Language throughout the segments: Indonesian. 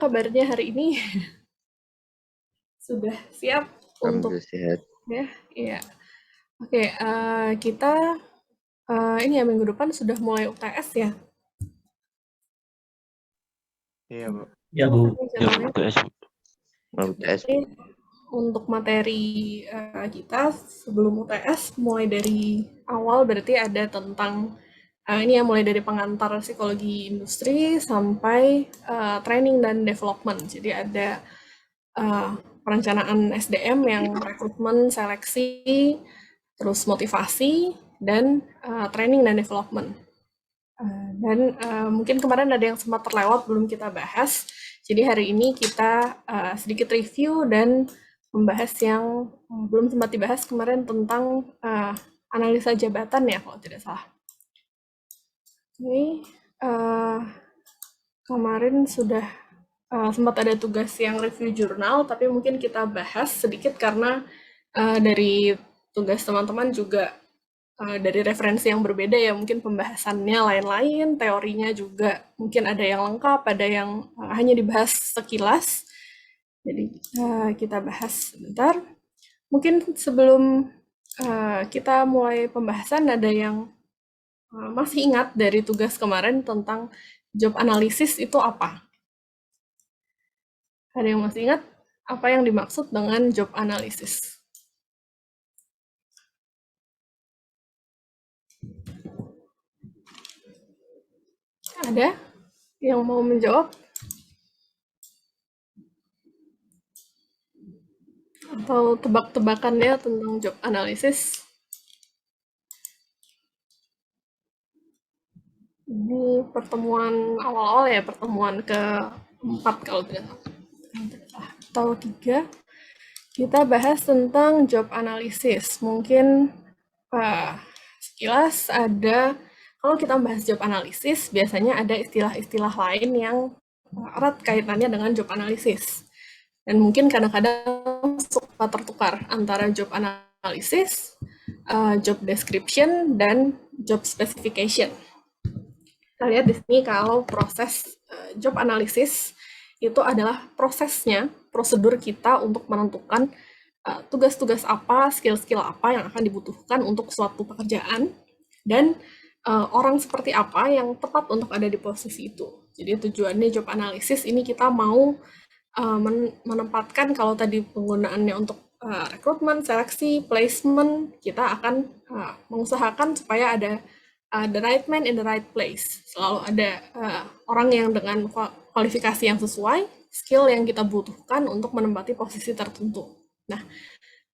kabarnya hari ini? Sudah siap untuk Alhamdulillah sehat. ya? Iya. Oke, kita ini ya minggu depan sudah mulai UTS ya. Iya, Bu. Ya, Bu. Ini Ya, jadwalnya. UTS, Bu. UTS, Jadi Bu. untuk materi kita sebelum UTS mulai dari awal berarti ada tentang ini ya mulai dari pengantar psikologi industri sampai training dan development. Jadi ada perencanaan SDM yang rekrutmen, seleksi, terus motivasi, dan training dan development. Dan mungkin kemarin ada yang sempat terlewat belum kita bahas. Jadi hari ini kita sedikit review dan membahas yang belum sempat dibahas kemarin tentang analisa jabatan ya kalau tidak salah. Ini kemarin sudah sempat ada tugas yang review jurnal, tapi mungkin kita bahas sedikit karena dari tugas teman-teman juga dari referensi yang berbeda ya, mungkin pembahasannya lain-lain, teorinya juga mungkin ada yang lengkap, ada yang hanya dibahas sekilas. Jadi kita bahas sebentar. Mungkin sebelum kita mulai pembahasan, ada yang masih ingat dari tugas kemarin tentang job analysis itu apa? Ada yang masih ingat apa yang dimaksud dengan job analysis? Ada yang mau menjawab? Atau tebak-tebakannya tentang job analysis? Ini pertemuan awal-awal ya, pertemuan ke-4 kalau tidak salah. Atau 3. Kita bahas tentang job analysis. Mungkin sekilas ada, kalau kita bahas job analysis, biasanya ada istilah-istilah lain yang erat kaitannya dengan job analysis. Dan mungkin kadang-kadang suka tertukar antara job analysis, job description, dan job specification. Kita lihat di sini kalau proses job analysis itu adalah prosesnya, prosedur kita untuk menentukan tugas-tugas apa, skill-skill apa yang akan dibutuhkan untuk suatu pekerjaan, dan orang seperti apa yang tepat untuk ada di posisi itu. Jadi tujuannya job analysis ini kita mau menempatkan, kalau tadi penggunaannya untuk rekrutmen, seleksi, placement, kita akan mengusahakan supaya ada the right man in the right place. Selalu ada orang yang dengan kualifikasi yang sesuai, skill yang kita butuhkan untuk menempati posisi tertentu. Nah,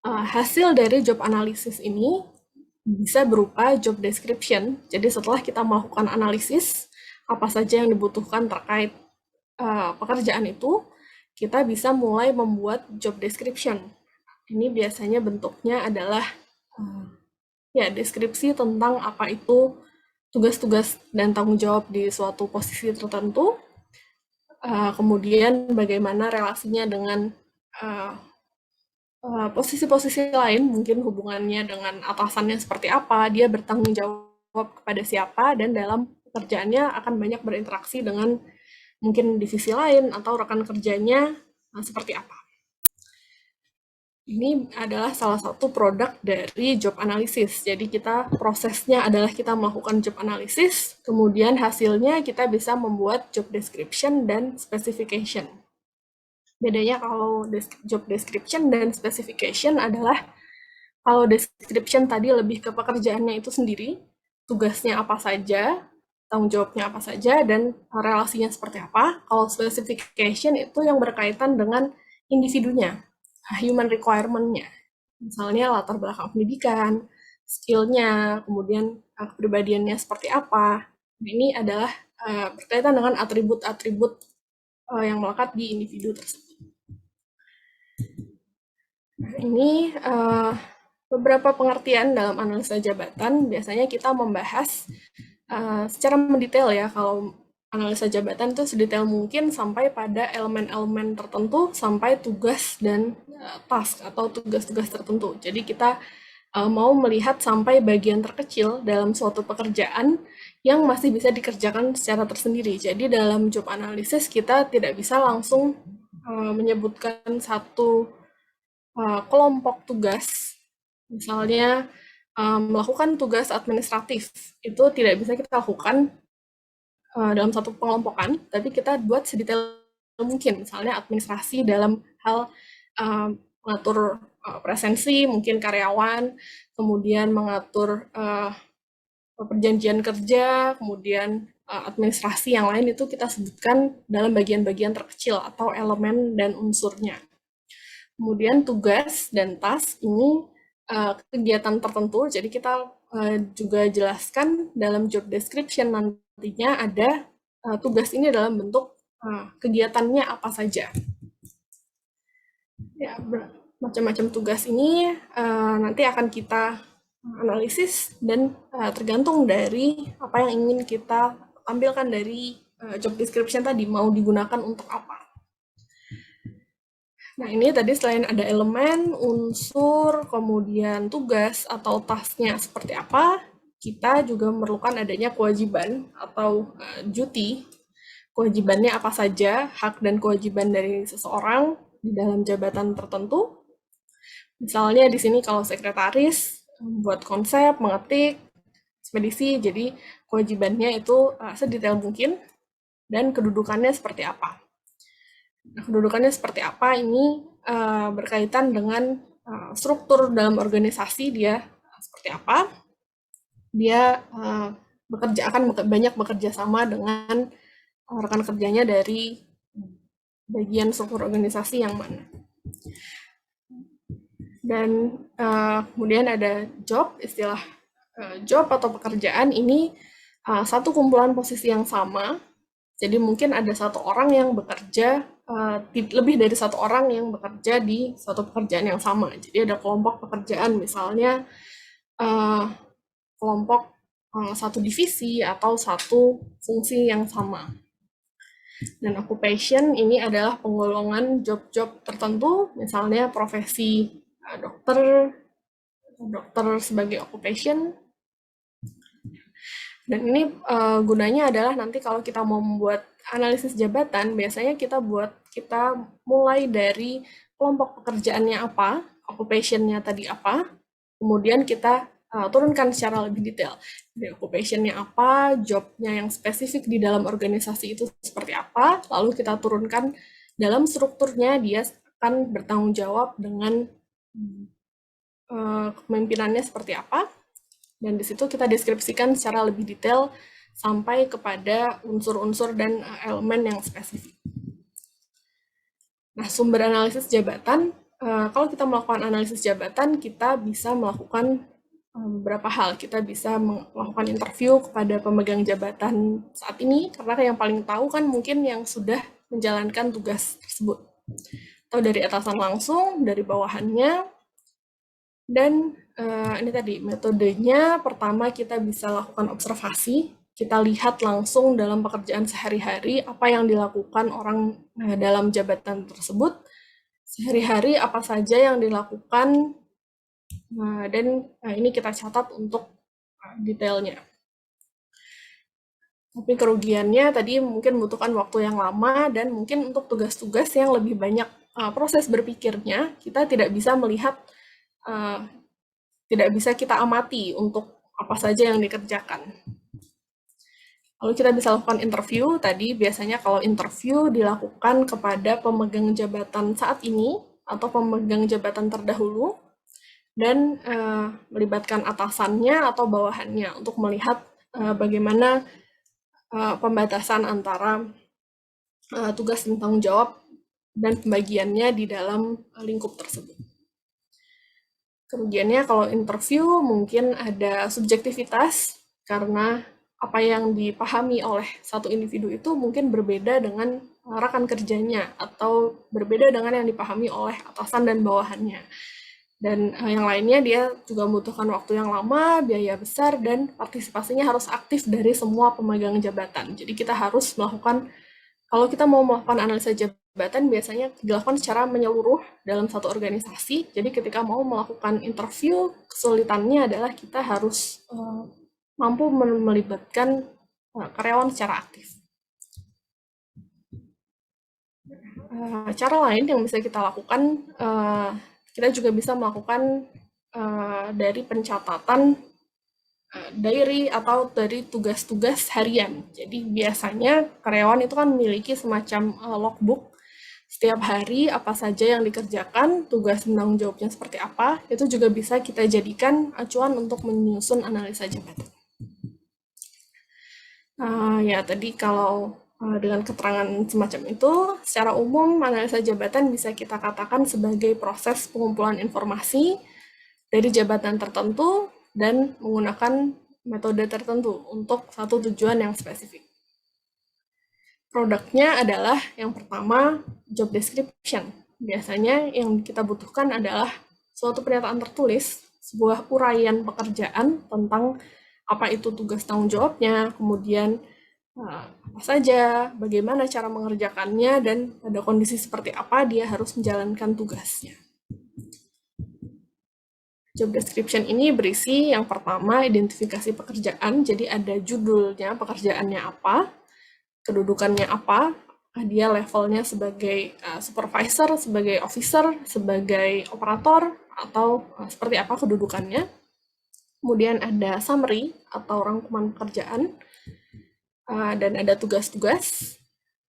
hasil dari job analysis ini bisa berupa job description. Jadi setelah kita melakukan analisis, apa saja yang dibutuhkan terkait pekerjaan itu, kita bisa mulai membuat job description. Ini biasanya bentuknya adalah ya deskripsi tentang apa itu tugas-tugas dan tanggung jawab di suatu posisi tertentu, kemudian bagaimana relasinya dengan posisi-posisi lain, mungkin hubungannya dengan atasannya seperti apa, dia bertanggung jawab kepada siapa, dan dalam pekerjaannya akan banyak berinteraksi dengan mungkin divisi lain atau rekan kerjanya seperti apa. Ini adalah salah satu produk dari job analysis. Jadi prosesnya adalah kita melakukan job analysis, kemudian hasilnya kita bisa membuat job description dan specification. Bedanya kalau job description dan specification adalah, kalau description tadi lebih ke pekerjaannya itu sendiri, tugasnya apa saja, tanggung jawabnya apa saja, dan relasinya seperti apa. Kalau specification itu yang berkaitan dengan individunya, human requirement-nya. Misalnya latar belakang pendidikan, skill-nya, kemudian kepribadiannya seperti apa. Ini adalah berkaitan dengan atribut-atribut yang melekat di individu tersebut. Ini beberapa pengertian dalam analisa jabatan. Biasanya kita membahas secara mendetail ya, kalau analisa jabatan itu sedetail mungkin sampai pada elemen-elemen tertentu, sampai tugas dan task atau tugas-tugas tertentu. Jadi kita mau melihat sampai bagian terkecil dalam suatu pekerjaan yang masih bisa dikerjakan secara tersendiri. Jadi dalam job analysis kita tidak bisa langsung menyebutkan satu kelompok tugas, misalnya melakukan tugas administratif, itu tidak bisa kita lakukan dalam satu pengelompokan, tapi kita buat sedetail mungkin, misalnya administrasi dalam hal mengatur presensi, mungkin karyawan, kemudian mengatur perjanjian kerja, kemudian administrasi yang lain itu kita sebutkan dalam bagian-bagian terkecil atau elemen dan unsurnya. Kemudian tugas dan task ini kegiatan tertentu, jadi kita juga jelaskan dalam job description nantinya ada tugas ini dalam bentuk kegiatannya apa saja. Ya, macam-macam tugas ini nanti akan kita analisis dan tergantung dari apa yang ingin kita tampilkan dari job description tadi, mau digunakan untuk apa. Nah, ini tadi selain ada elemen, unsur, kemudian tugas atau tasknya seperti apa, kita juga memerlukan adanya kewajiban atau duty. Kewajibannya apa saja, hak dan kewajiban dari seseorang di dalam jabatan tertentu. Misalnya di sini kalau sekretaris, buat konsep, mengetik, ekspedisi, jadi kewajibannya itu sedetail mungkin, dan kedudukannya seperti apa. Nah, kedudukannya seperti apa ini berkaitan dengan struktur dalam organisasi dia seperti apa. Dia akan banyak bekerja sama dengan rekan kerjanya dari bagian struktur organisasi yang mana. Dan kemudian ada job, istilah job atau pekerjaan ini satu kumpulan posisi yang sama. Jadi mungkin ada satu orang yang bekerja, lebih dari satu orang yang bekerja di suatu pekerjaan yang sama. Jadi ada kelompok pekerjaan, misalnya kelompok satu divisi atau satu fungsi yang sama. Dan occupation ini adalah penggolongan job-job tertentu, misalnya profesi dokter sebagai occupation. Dan ini gunanya adalah nanti kalau kita mau membuat analisis jabatan, biasanya kita mulai dari kelompok pekerjaannya apa, occupation-nya tadi apa, kemudian kita turunkan secara lebih detail. Dari occupation-nya apa, job-nya yang spesifik di dalam organisasi itu seperti apa, lalu kita turunkan dalam strukturnya dia akan bertanggung jawab dengan kepemimpinannya seperti apa. Dan di situ kita deskripsikan secara lebih detail sampai kepada unsur-unsur dan elemen yang spesifik. Nah, sumber analisis jabatan, kalau kita melakukan analisis jabatan, kita bisa melakukan beberapa hal. Kita bisa melakukan interview kepada pemegang jabatan saat ini, karena yang paling tahu kan mungkin yang sudah menjalankan tugas tersebut. Atau dari atasan langsung, dari bawahannya. Dan ini tadi metodenya, pertama kita bisa lakukan observasi, kita lihat langsung dalam pekerjaan sehari-hari apa yang dilakukan orang dalam jabatan tersebut, sehari-hari apa saja yang dilakukan, dan ini kita catat untuk detailnya. Tapi kerugiannya tadi mungkin membutuhkan waktu yang lama, dan mungkin untuk tugas-tugas yang lebih banyak proses berpikirnya, kita tidak bisa melihat tidak bisa kita amati untuk apa saja yang dikerjakan. Lalu kita bisa lakukan interview. Tadi biasanya kalau interview dilakukan kepada pemegang jabatan saat ini atau pemegang jabatan terdahulu, dan melibatkan atasannya atau bawahannya untuk melihat bagaimana pembatasan antara tugas dan tanggung jawab dan pembagiannya di dalam lingkup tersebut. Kerugiannya kalau interview mungkin ada subjektivitas, karena apa yang dipahami oleh satu individu itu mungkin berbeda dengan rekan kerjanya, atau berbeda dengan yang dipahami oleh atasan dan bawahannya. Dan yang lainnya dia juga membutuhkan waktu yang lama, biaya besar, dan partisipasinya harus aktif dari semua pemegang jabatan. Jadi kita harus melakukan, kalau kita mau melakukan analisa jabatan, biasanya dilakukan secara menyeluruh dalam satu organisasi. Jadi ketika mau melakukan interview, kesulitannya adalah kita harus mampu melibatkan karyawan secara aktif. Cara lain yang bisa kita lakukan, kita juga bisa melakukan dari pencatatan diary atau dari tugas-tugas harian. Jadi biasanya karyawan itu kan memiliki semacam logbook setiap hari apa saja yang dikerjakan, tugas tanggung jawabnya seperti apa, itu juga bisa kita jadikan acuan untuk menyusun analisa jabatan. Ya tadi kalau dengan keterangan semacam itu, secara umum analisa jabatan bisa kita katakan sebagai proses pengumpulan informasi dari jabatan tertentu dan menggunakan metode tertentu untuk satu tujuan yang spesifik. Produknya adalah yang pertama job description. Biasanya yang kita butuhkan adalah suatu pernyataan tertulis, sebuah uraian pekerjaan tentang apa itu tugas tanggung jawabnya, kemudian apa saja, bagaimana cara mengerjakannya, dan pada kondisi seperti apa dia harus menjalankan tugasnya. Job description ini berisi yang pertama identifikasi pekerjaan, jadi ada judulnya, pekerjaannya apa, kedudukannya apa, dia levelnya sebagai supervisor, sebagai officer, sebagai operator, atau seperti apa kedudukannya. Kemudian ada summary atau rangkuman pekerjaan, dan ada tugas-tugas,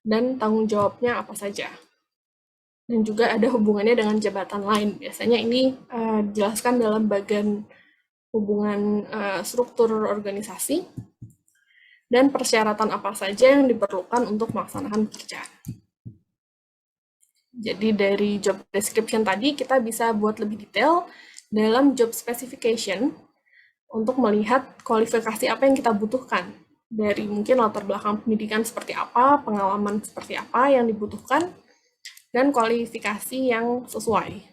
dan tanggung jawabnya apa saja. Dan juga ada hubungannya dengan jabatan lain. Biasanya ini dijelaskan dalam bagian hubungan struktur organisasi, dan persyaratan apa saja yang diperlukan untuk melaksanakan pekerjaan. Jadi dari job description tadi, kita bisa buat lebih detail dalam job specification untuk melihat kualifikasi apa yang kita butuhkan. Dari mungkin latar belakang pendidikan seperti apa, pengalaman seperti apa yang dibutuhkan, dan kualifikasi yang sesuai.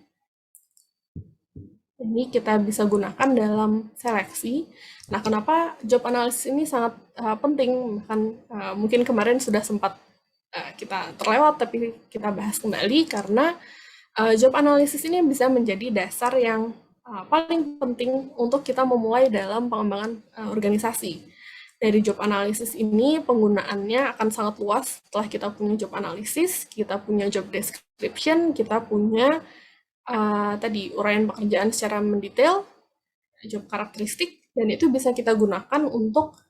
Ini kita bisa gunakan dalam seleksi. Nah, kenapa job analysis ini sangat penting? Bahkan mungkin kemarin sudah sempat kita terlewat, tapi kita bahas kembali karena job analysis ini bisa menjadi dasar yang paling penting untuk kita memulai dalam pengembangan organisasi. Dari job analysis ini penggunaannya akan sangat luas. Setelah kita punya job analysis, kita punya job description, kita punya tadi uraian pekerjaan secara mendetail, job karakteristik, dan itu bisa kita gunakan untuk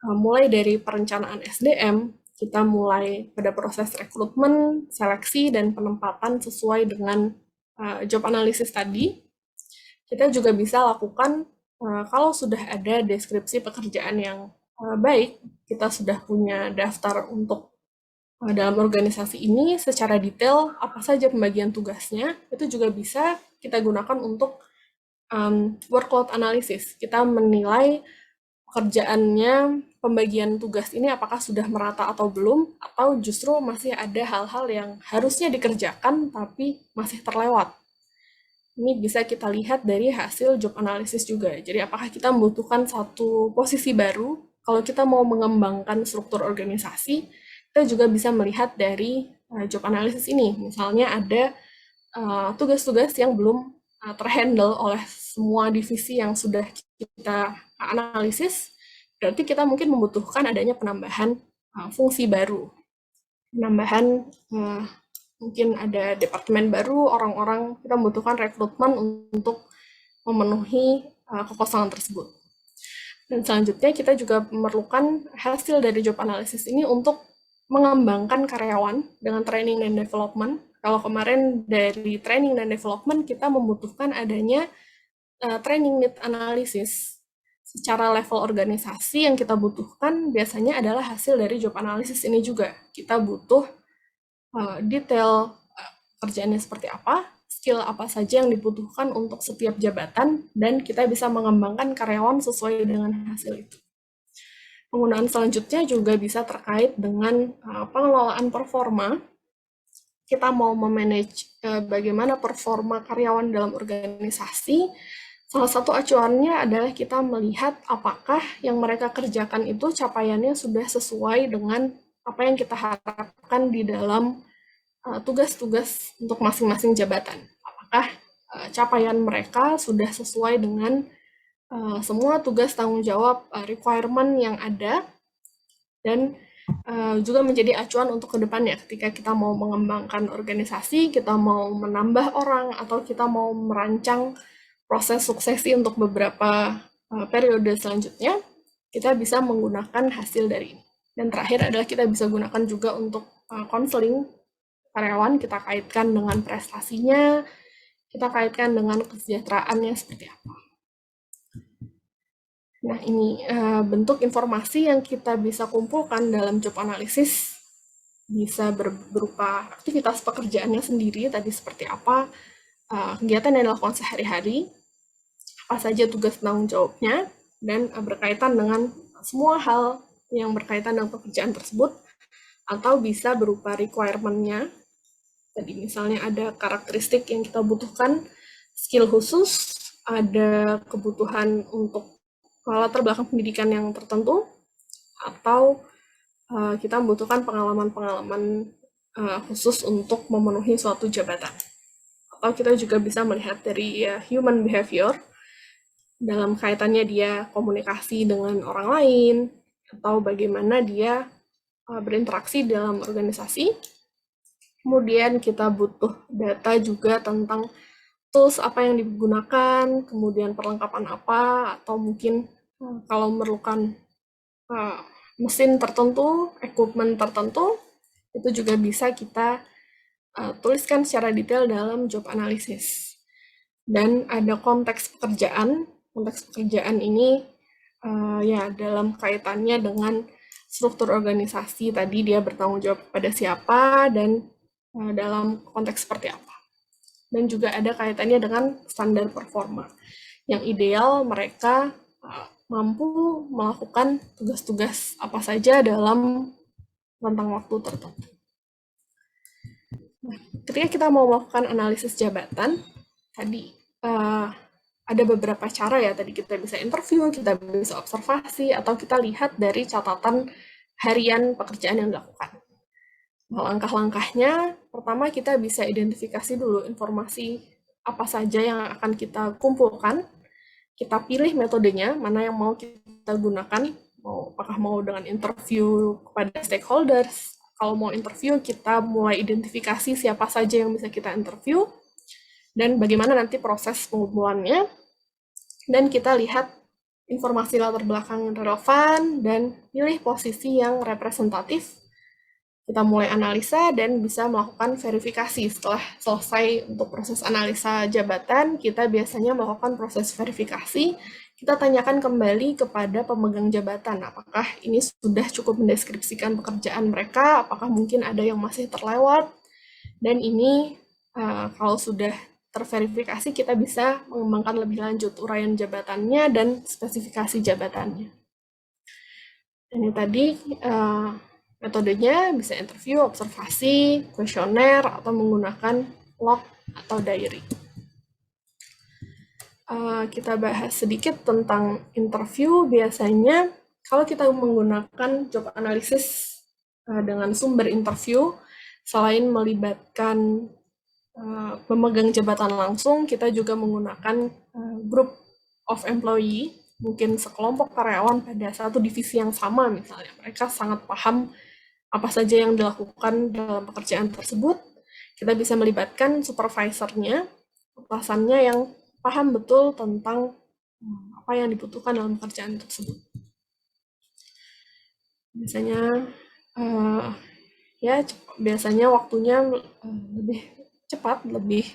mulai dari perencanaan SDM, kita mulai pada proses rekrutmen, seleksi, dan penempatan sesuai dengan job analysis tadi. Kita juga bisa lakukan kalau sudah ada deskripsi pekerjaan yang baik, kita sudah punya daftar untuk dalam organisasi ini secara detail apa saja pembagian tugasnya, itu juga bisa kita gunakan untuk workload analysis. Kita menilai pekerjaannya, pembagian tugas ini apakah sudah merata atau belum, atau justru masih ada hal-hal yang harusnya dikerjakan tapi masih terlewat. Ini bisa kita lihat dari hasil job analysis juga. Jadi apakah kita membutuhkan satu posisi baru, kalau kita mau mengembangkan struktur organisasi, kita juga bisa melihat dari job analysis ini. Misalnya ada tugas-tugas yang belum terhandle oleh semua divisi yang sudah kita analisis, berarti kita mungkin membutuhkan adanya penambahan fungsi baru. Penambahan mungkin ada departemen baru, orang-orang, kita membutuhkan rekrutmen untuk memenuhi kekosongan tersebut. Dan selanjutnya kita juga memerlukan hasil dari job analysis ini untuk mengembangkan karyawan dengan training dan development. Kalau kemarin dari training dan development kita membutuhkan adanya training need analysis. Secara level organisasi yang kita butuhkan biasanya adalah hasil dari job analysis ini juga. Kita butuh detail kerjaannya seperti apa, skill apa saja yang dibutuhkan untuk setiap jabatan, dan kita bisa mengembangkan karyawan sesuai dengan hasil itu. Penggunaan selanjutnya juga bisa terkait dengan pengelolaan performa. Kita mau memanage bagaimana performa karyawan dalam organisasi. Salah satu acuannya adalah kita melihat apakah yang mereka kerjakan itu capaiannya sudah sesuai dengan apa yang kita harapkan di dalam tugas-tugas untuk masing-masing jabatan. Apakah capaian mereka sudah sesuai dengan semua tugas tanggung jawab requirement yang ada, dan juga menjadi acuan untuk kedepannya ketika kita mau mengembangkan organisasi, kita mau menambah orang, atau kita mau merancang proses suksesi untuk beberapa periode selanjutnya, kita bisa menggunakan hasil dari ini. Dan terakhir adalah kita bisa gunakan juga untuk konseling karyawan, kita kaitkan dengan prestasinya, kita kaitkan dengan kesejahteraannya seperti apa. Nah, ini bentuk informasi yang kita bisa kumpulkan dalam job analysis, bisa berupa aktivitas pekerjaannya sendiri, tadi seperti apa, kegiatan yang dilakukan sehari-hari, apa saja tugas tanggung jawabnya, dan berkaitan dengan semua hal yang berkaitan dengan pekerjaan tersebut, atau bisa berupa requirement-nya. Tadi misalnya ada karakteristik yang kita butuhkan, skill khusus, ada kebutuhan untuk latar belakang pendidikan yang tertentu, atau kita membutuhkan pengalaman-pengalaman khusus untuk memenuhi suatu jabatan. Atau kita juga bisa melihat dari human behavior, dalam kaitannya dia komunikasi dengan orang lain, atau bagaimana dia berinteraksi dalam organisasi. Kemudian kita butuh data juga tentang tools apa yang digunakan, kemudian perlengkapan apa, atau mungkin kalau memerlukan mesin tertentu, equipment tertentu, itu juga bisa kita tuliskan secara detail dalam job analysis. Dan ada konteks pekerjaan. Konteks pekerjaan ini ya dalam kaitannya dengan struktur organisasi tadi, dia bertanggung jawab pada siapa dan dalam konteks seperti apa. Dan juga ada kaitannya dengan standar performa. Yang ideal mereka mampu melakukan tugas-tugas apa saja dalam rentang waktu tertentu. Nah, ketika kita mau melakukan analisis jabatan, tadi ada beberapa cara ya, tadi kita bisa interview, kita bisa observasi, atau kita lihat dari catatan harian pekerjaan yang dilakukan. Langkah-langkahnya, pertama kita bisa identifikasi dulu informasi apa saja yang akan kita kumpulkan, kita pilih metodenya, mana yang mau kita gunakan, apakah mau dengan interview kepada stakeholders. Kalau mau interview, kita mulai identifikasi siapa saja yang bisa kita interview, dan bagaimana nanti proses pengumpulannya, dan kita lihat informasi latar belakang yang relevan, dan pilih posisi yang representatif. Kita mulai analisa dan bisa melakukan verifikasi. Setelah selesai untuk proses analisa jabatan, kita biasanya melakukan proses verifikasi. Kita tanyakan kembali kepada pemegang jabatan, apakah ini sudah cukup mendeskripsikan pekerjaan mereka, apakah mungkin ada yang masih terlewat, dan ini kalau sudah terverifikasi, kita bisa mengembangkan lebih lanjut uraian jabatannya dan spesifikasi jabatannya. Ini tadi metodenya bisa interview, observasi, kuesioner, atau menggunakan log atau diary. Kita bahas sedikit tentang interview. Biasanya kalau kita menggunakan job analysis dengan sumber interview, selain melibatkan pemegang jabatan langsung, kita juga menggunakan group of employee, mungkin sekelompok karyawan pada satu divisi yang sama misalnya. Mereka sangat paham apa saja yang dilakukan dalam pekerjaan tersebut. Kita bisa melibatkan supervisornya, atasannya yang paham betul tentang apa yang dibutuhkan dalam pekerjaan tersebut. Biasanya biasanya waktunya lebih cepat, lebih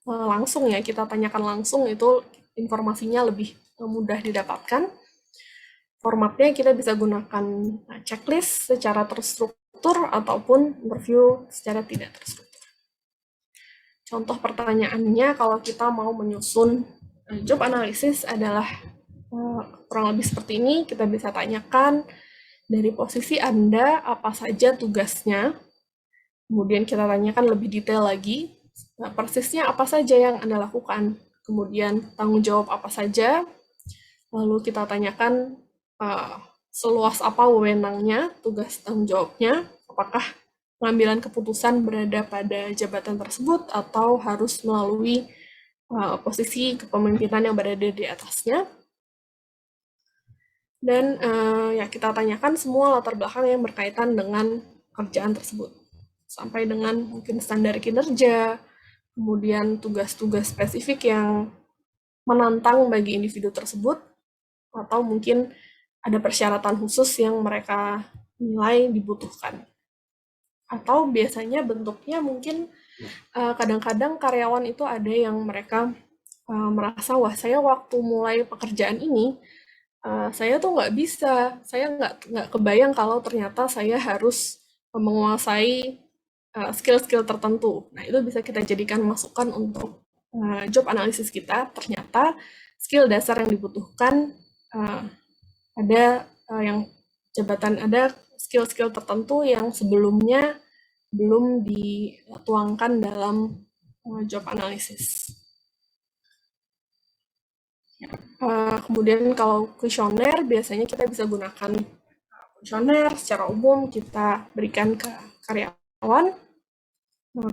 langsung ya, kita tanyakan langsung, itu informasinya lebih mudah didapatkan. Formatnya kita bisa gunakan checklist secara terstruktur ataupun interview secara tidak terstruktur. Contoh pertanyaannya kalau kita mau menyusun job analysis adalah kurang lebih seperti ini. Kita bisa tanyakan dari posisi Anda apa saja tugasnya, kemudian kita tanyakan lebih detail lagi, persisnya apa saja yang Anda lakukan, kemudian tanggung jawab apa saja, lalu kita tanyakan seluas apa wewenangnya, tugas tanggung jawabnya, apakah pengambilan keputusan berada pada jabatan tersebut atau harus melalui posisi kepemimpinan yang berada di atasnya. Dan ya kita tanyakan semua latar belakang yang berkaitan dengan kerjaan tersebut. Sampai dengan mungkin standar kinerja, kemudian tugas-tugas spesifik yang menantang bagi individu tersebut, atau mungkin ada persyaratan khusus yang mereka nilai dibutuhkan. Atau biasanya bentuknya mungkin kadang-kadang karyawan itu ada yang mereka merasa, wah saya waktu mulai pekerjaan ini, saya tuh nggak bisa, saya nggak kebayang kalau ternyata saya harus menguasai skill-skill tertentu. Nah, itu bisa kita jadikan masukan untuk job analisis kita. Ternyata skill dasar yang dibutuhkan ada yang jabatan, ada skill-skill tertentu yang sebelumnya belum dituangkan dalam job analisis. Kemudian kalau kuesioner, biasanya kita bisa gunakan kuesioner secara umum kita berikan ke karyawan.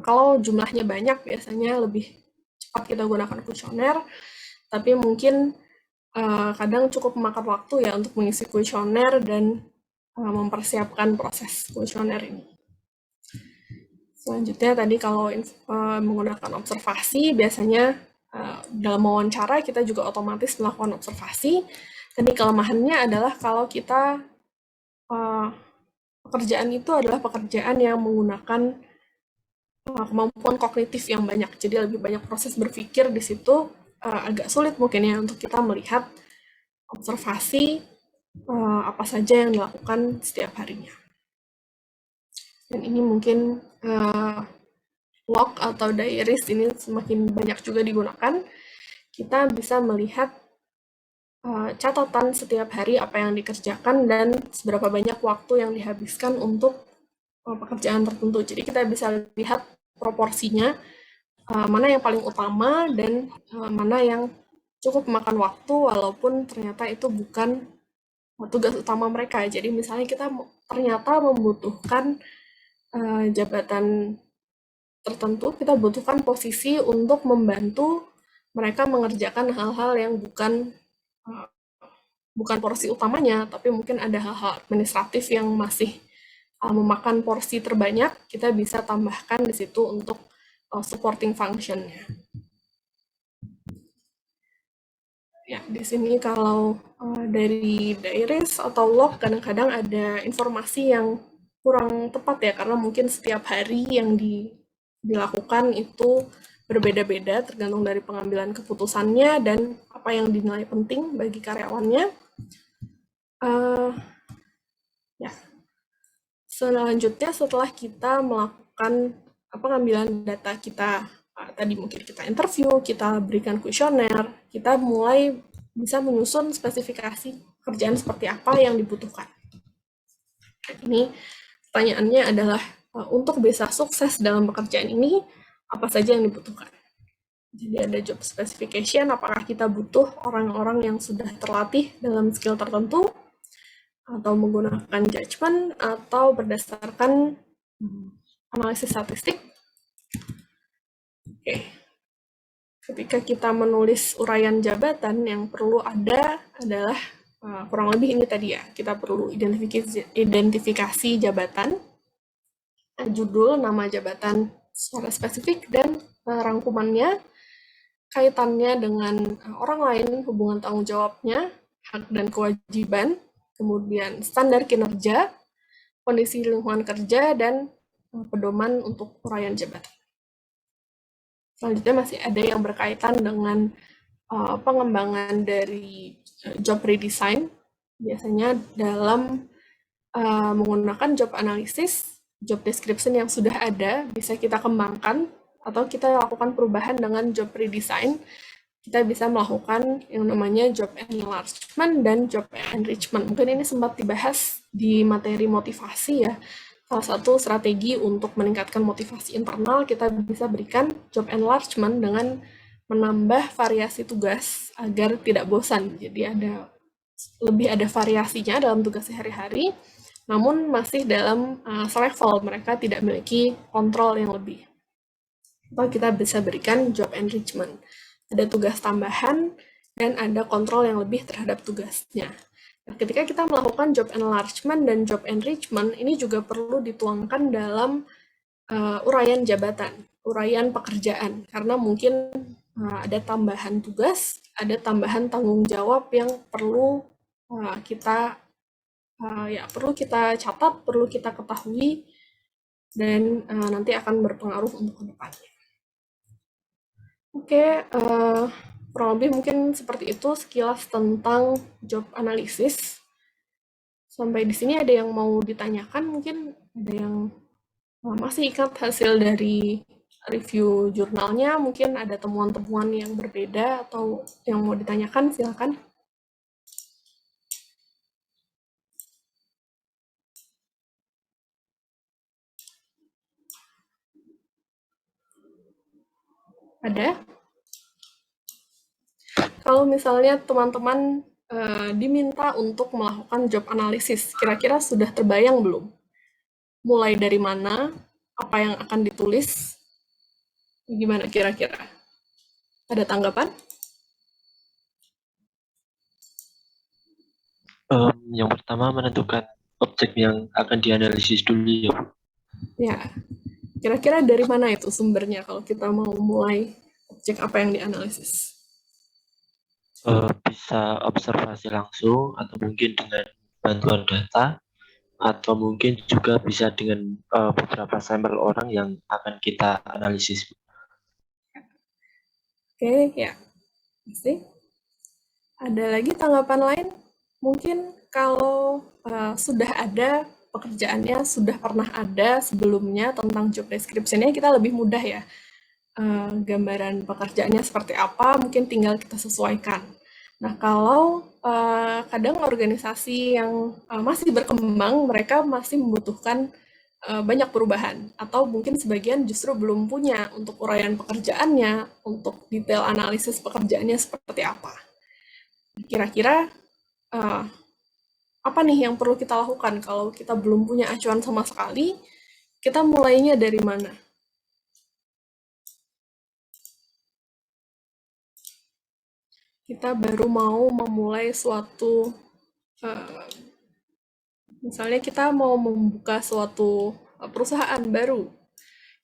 Kalau jumlahnya banyak, biasanya lebih cepat kita gunakan kuesioner, tapi mungkin kadang cukup memakan waktu ya untuk mengisi kuesioner dan mempersiapkan proses kuesioner ini. Selanjutnya tadi kalau menggunakan observasi, biasanya dalam wawancara kita juga otomatis melakukan observasi. Tapi kelemahannya adalah kalau kita pekerjaan itu adalah pekerjaan yang menggunakan kemampuan kognitif yang banyak. Jadi lebih banyak proses berpikir di situ, agak sulit mungkin ya untuk kita melihat observasi apa saja yang dilakukan setiap harinya. Dan ini mungkin log atau diaries ini semakin banyak juga digunakan. Kita bisa melihat catatan setiap hari apa yang dikerjakan dan seberapa banyak waktu yang dihabiskan untuk pekerjaan tertentu. Jadi kita bisa lihat proporsinya, mana yang paling utama dan mana yang cukup memakan waktu walaupun ternyata itu bukan tugas utama mereka. Jadi misalnya kita ternyata membutuhkan jabatan tertentu, kita butuhkan posisi untuk membantu mereka mengerjakan hal-hal yang bukan porsi utamanya, tapi mungkin ada hal-hal administratif yang masih memakan porsi terbanyak, kita bisa tambahkan di situ untuk supporting function-nya. Ya, di sini kalau dari diaries atau log kadang-kadang ada informasi yang kurang tepat ya, karena mungkin setiap hari yang dilakukan itu berbeda-beda tergantung dari pengambilan keputusannya dan apa yang dinilai penting bagi karyawannya. Ya, selanjutnya setelah kita melakukan pengambilan data kita, tadi mungkin kita interview, kita berikan kuesioner, kita mulai bisa menyusun spesifikasi pekerjaan seperti apa yang dibutuhkan. Ini pertanyaannya adalah, untuk bisa sukses dalam pekerjaan ini, apa saja yang dibutuhkan? Jadi ada job specification, apakah kita butuh orang-orang yang sudah terlatih dalam skill tertentu, atau menggunakan judgment, atau berdasarkan analisis statistik. Oke. Ketika kita menulis uraian jabatan, yang perlu ada adalah kurang lebih ini tadi ya, kita perlu identifikasi jabatan, judul, nama jabatan secara spesifik, dan rangkumannya, kaitannya dengan orang lain, hubungan tanggung jawabnya, hak dan kewajiban, kemudian standar kinerja, kondisi lingkungan kerja, dan pedoman untuk uraian jabatan. Selanjutnya masih ada yang berkaitan dengan pengembangan dari job redesign. Biasanya dalam menggunakan job analysis, job description yang sudah ada bisa kita kembangkan atau kita lakukan perubahan dengan job redesign. Kita bisa melakukan yang namanya job enlargement dan job enrichment. Mungkin ini sempat dibahas di materi motivasi ya. Salah satu strategi untuk meningkatkan motivasi internal, kita bisa berikan job enlargement dengan menambah variasi tugas agar tidak bosan. Jadi lebih ada variasinya dalam tugas sehari-hari, namun masih dalam selevel, mereka tidak memiliki kontrol yang lebih. Atau kita bisa berikan job enrichment. Ada tugas tambahan dan ada kontrol yang lebih terhadap tugasnya. Ketika kita melakukan job enlargement dan job enrichment, ini juga perlu dituangkan dalam uraian jabatan, uraian pekerjaan, karena mungkin ada tambahan tugas, ada tambahan tanggung jawab yang perlu kita perlu kita catat, perlu kita ketahui, dan nanti akan berpengaruh untuk ke depannya. Oke, kurang lebih mungkin seperti itu sekilas tentang job analisis. Sampai di sini ada yang mau ditanyakan, mungkin ada yang masih ingat hasil dari review jurnalnya, mungkin ada temuan-temuan yang berbeda atau yang mau ditanyakan, silakan. Ada? Kalau misalnya teman-teman diminta untuk melakukan job analisis, kira-kira sudah terbayang belum? Mulai dari mana? Apa yang akan ditulis? Gimana kira-kira? Ada tanggapan? Yang pertama menentukan objek yang akan dianalisis dulu ya, Bu. Ya, kira-kira dari mana itu sumbernya kalau kita mau mulai objek apa yang dianalisis? Bisa observasi langsung atau mungkin dengan bantuan data atau mungkin juga bisa dengan beberapa sampel orang yang akan kita analisis. Oke, ya. Masih? Ada lagi tanggapan lain? Mungkin kalau sudah ada pekerjaannya, sudah pernah ada sebelumnya tentang job description-nya, kita lebih mudah ya. Gambaran pekerjaannya seperti apa, mungkin tinggal kita sesuaikan. Nah, kalau kadang organisasi yang masih berkembang, mereka masih membutuhkan banyak perubahan, atau mungkin sebagian justru belum punya untuk uraian pekerjaannya, untuk detail analisis pekerjaannya seperti apa. Kira-kira apa nih yang perlu kita lakukan kalau kita belum punya acuan sama sekali, kita mulainya dari mana? Kita baru mau memulai suatu, misalnya kita mau membuka suatu perusahaan baru,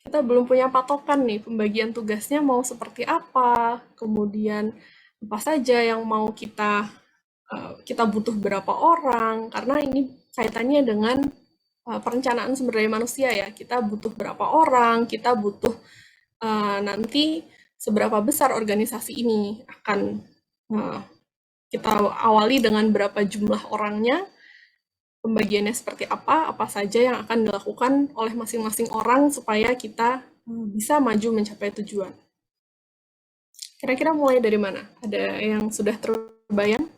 kita belum punya patokan nih, pembagian tugasnya mau seperti apa, kemudian apa saja yang mau kita butuh berapa orang, karena ini kaitannya dengan perencanaan sumber daya manusia ya. Kita butuh berapa orang, kita butuh nanti seberapa besar organisasi ini akan kita awali dengan berapa jumlah orangnya, pembagiannya seperti apa saja yang akan dilakukan oleh masing-masing orang supaya kita bisa maju mencapai tujuan. Kira-kira mulai dari mana? Ada yang sudah terbayang?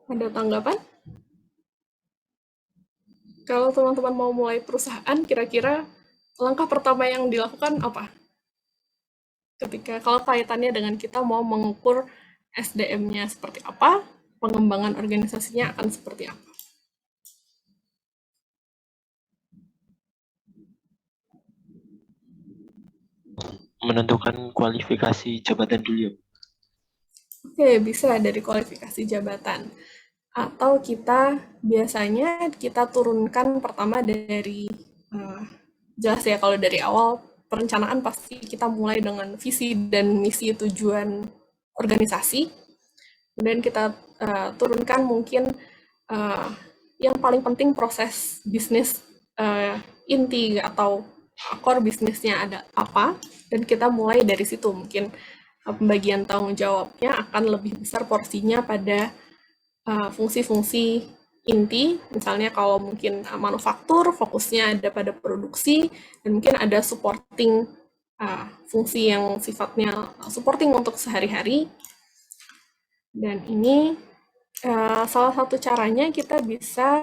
Ada tanggapan? Kalau teman-teman mau mulai perusahaan, kira-kira langkah pertama yang dilakukan apa? Kalau kaitannya dengan kita mau mengukur SDM-nya seperti apa, pengembangan organisasinya akan seperti apa. Menentukan kualifikasi jabatan dulu ya. Oke, bisa dari kualifikasi jabatan. Atau biasanya kita turunkan pertama dari, jelas ya kalau dari awal perencanaan pasti kita mulai dengan visi dan misi tujuan organisasi. Kemudian kita turunkan mungkin yang paling penting proses bisnis inti atau core bisnisnya ada apa, dan kita mulai dari situ. Mungkin pembagian tanggung jawabnya akan lebih besar porsinya pada fungsi-fungsi inti, misalnya kalau mungkin manufaktur, fokusnya ada pada produksi, dan mungkin ada supporting fungsi yang sifatnya supporting untuk sehari-hari. Dan ini salah satu caranya kita bisa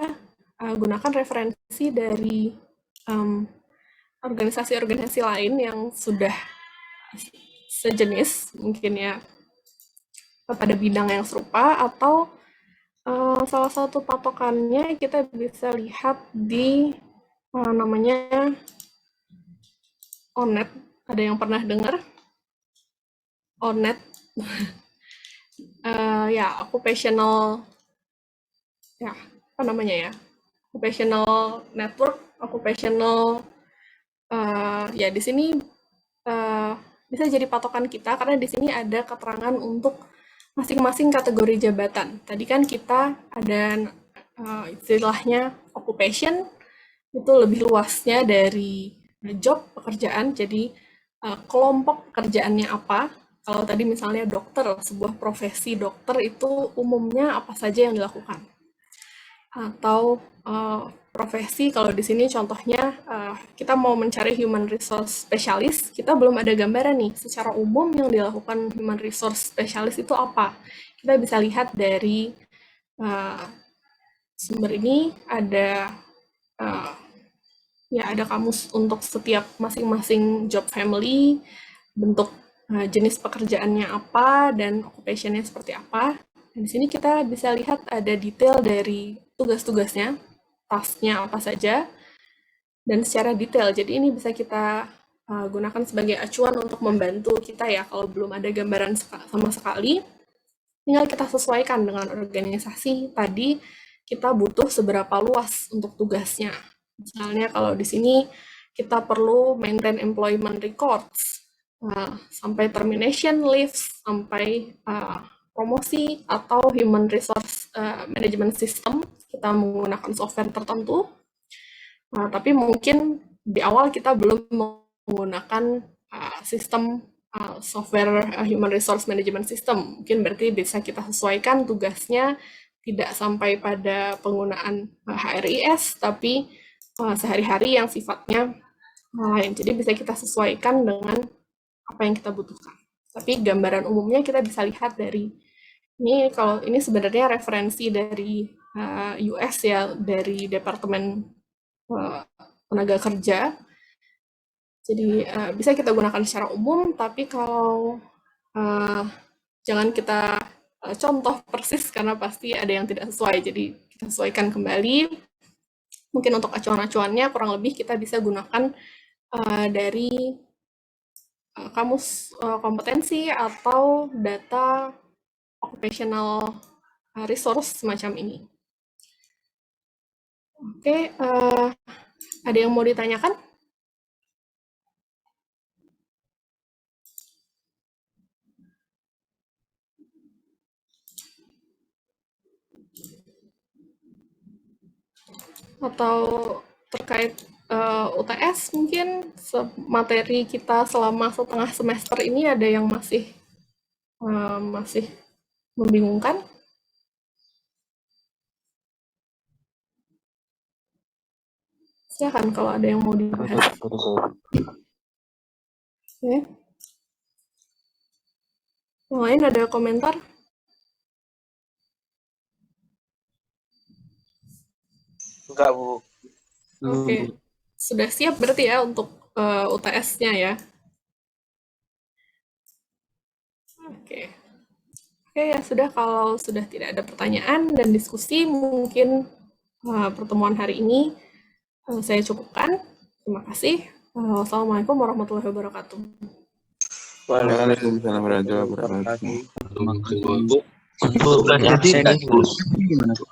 gunakan referensi dari organisasi-organisasi lain yang sudah sejenis, mungkin ya pada bidang yang serupa, atau Salah satu patokannya kita bisa lihat di namanya ONET. Ada yang pernah dengar? ONET. Ya, occupational, ya, apa namanya ya? Occupational network, occupational, ya di sini bisa jadi patokan kita karena di sini ada keterangan untuk masing-masing kategori jabatan. Tadi kan kita ada istilahnya occupation, itu lebih luasnya dari job, pekerjaan, jadi kelompok pekerjaannya apa. Kalau tadi misalnya dokter, sebuah profesi dokter itu umumnya apa saja yang dilakukan. Atau profesi, kalau di sini contohnya kita mau mencari human resource specialist, kita belum ada gambaran nih secara umum yang dilakukan human resource specialist itu apa. Kita bisa lihat dari sumber ini ada ya ada kamus untuk setiap masing-masing job family, bentuk jenis pekerjaannya apa dan occupationnya seperti apa. Dan di sini kita bisa lihat ada detail dari tugas-tugasnya, tasknya apa saja, dan secara detail. Jadi ini bisa kita gunakan sebagai acuan untuk membantu kita ya kalau belum ada gambaran sama sekali. Tinggal kita sesuaikan dengan organisasi tadi kita butuh seberapa luas untuk tugasnya. Misalnya kalau di sini kita perlu maintain employment records, sampai termination leave, sampai promosi atau human resource management system, kita menggunakan software tertentu. Tapi mungkin di awal kita belum menggunakan sistem software human resource management system. Mungkin berarti bisa kita sesuaikan tugasnya tidak sampai pada penggunaan HRIS, tapi sehari-hari yang sifatnya lain. Jadi bisa kita sesuaikan dengan apa yang kita butuhkan. Tapi gambaran umumnya kita bisa lihat dari ini. Kalau ini sebenarnya referensi dari US ya, dari Departemen Tenaga Kerja. Jadi bisa kita gunakan secara umum, tapi kalau jangan kita contoh persis karena pasti ada yang tidak sesuai. Jadi kita sesuaikan kembali. Mungkin untuk acuan-acuannya kurang lebih kita bisa gunakan dari kamus kompetensi atau data occupational resource semacam ini. Oke, ada yang mau ditanyakan? Atau terkait UTS mungkin materi kita selama setengah semester ini ada yang masih membingungkan? Silakan kalau ada yang mau dibahas. Oke. Yang lain ada komentar? Enggak, Bu. Oke. Sudah siap berarti ya untuk UTS-nya ya? Oke. Oke, ya sudah, kalau sudah tidak ada pertanyaan dan diskusi, mungkin pertemuan hari ini saya cukupkan. Terima kasih. Wassalamualaikum warahmatullahi wabarakatuh. Waalaikumsalam warahmatullahi wabarakatuh. Jadi Gimana, Bu?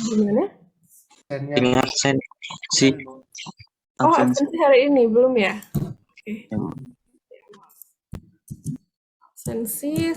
Gimana? Ini absensi. Oh, absensi hari ini belum ya? Oke. Absensi,